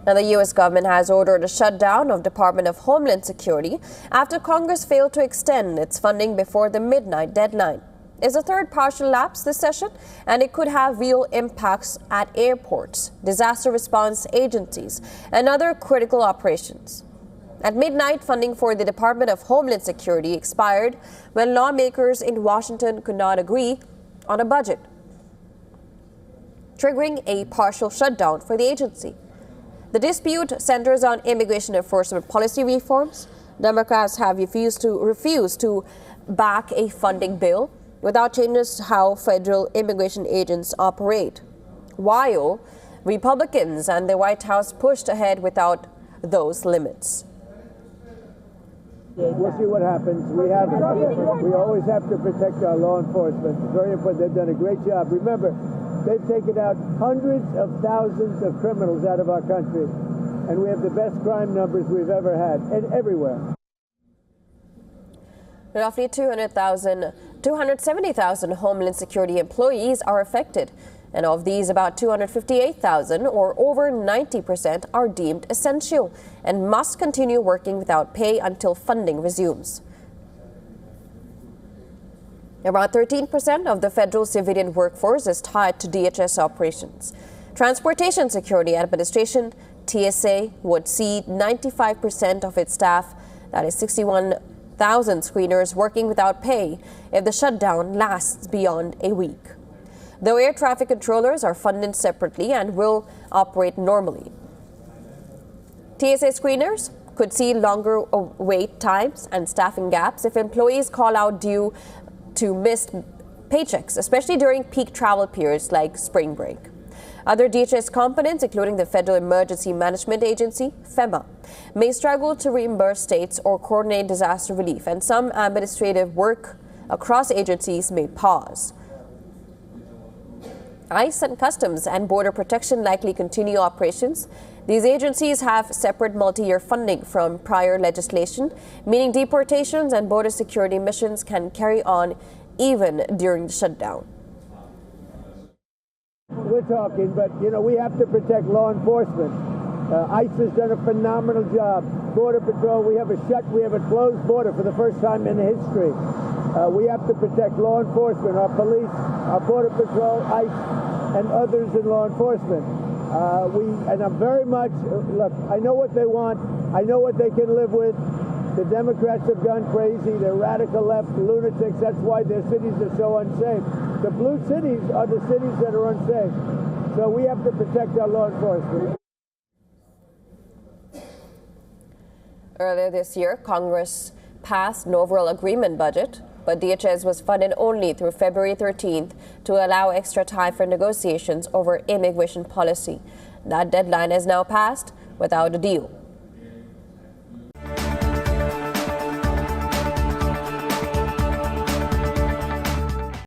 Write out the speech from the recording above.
Now, the U.S. government has ordered a shutdown of Department of Homeland Security after Congress failed to extend its funding before the midnight deadline. It's a third partial lapse this session, and it could have real impacts at airports, disaster response agencies, and other critical operations. At midnight, funding for the Department of Homeland Security expired when lawmakers in Washington could not agree on a budget, triggering a partial shutdown for the agency. The dispute centers on immigration enforcement policy reforms. Democrats have refused to back a funding bill without changes to how federal immigration agents operate, while Republicans and the White House pushed ahead without those limits. We'll see what happens. We always have to protect our law enforcement. It's very important. They've done a great job. Remember, they've taken out hundreds of thousands of criminals out of our country, and we have the best crime numbers we've ever had, and everywhere. Roughly 270,000 Homeland Security employees are affected, and of these, about 258,000, or over 90%, are deemed essential and must continue working without pay until funding resumes. About 13% of the federal civilian workforce is tied to DHS operations. Transportation Security Administration, TSA, would see 95% of its staff, that is 61,000 screeners, working without pay if the shutdown lasts beyond a week. Though air traffic controllers are funded separately and will operate normally. TSA screeners could see longer wait times and staffing gaps if employees call out due to missed paychecks, especially during peak travel periods like spring break. Other DHS components, including the Federal Emergency Management Agency, FEMA, may struggle to reimburse states or coordinate disaster relief, and some administrative work across agencies may pause. ICE and Customs and Border Protection likely continue operations. These agencies have separate multi-year funding from prior legislation, meaning deportations and border security missions can carry on even during the shutdown. We're talking, but we have to protect law enforcement. ICE has done a phenomenal job. Border Patrol, we have a closed border for the first time in history. We have to protect law enforcement, our police, our Border Patrol, ICE, and others in law enforcement. And I'm very much, look, I know what they want. I know what they can live with. The Democrats have gone crazy. They're radical left lunatics. That's why their cities are so unsafe. The blue cities are the cities that are unsafe. So we have to protect our law enforcement. Earlier this year, Congress passed an overall agreement budget, but DHS was funded only through February 13th to allow extra time for negotiations over immigration policy. That deadline has now passed without a deal.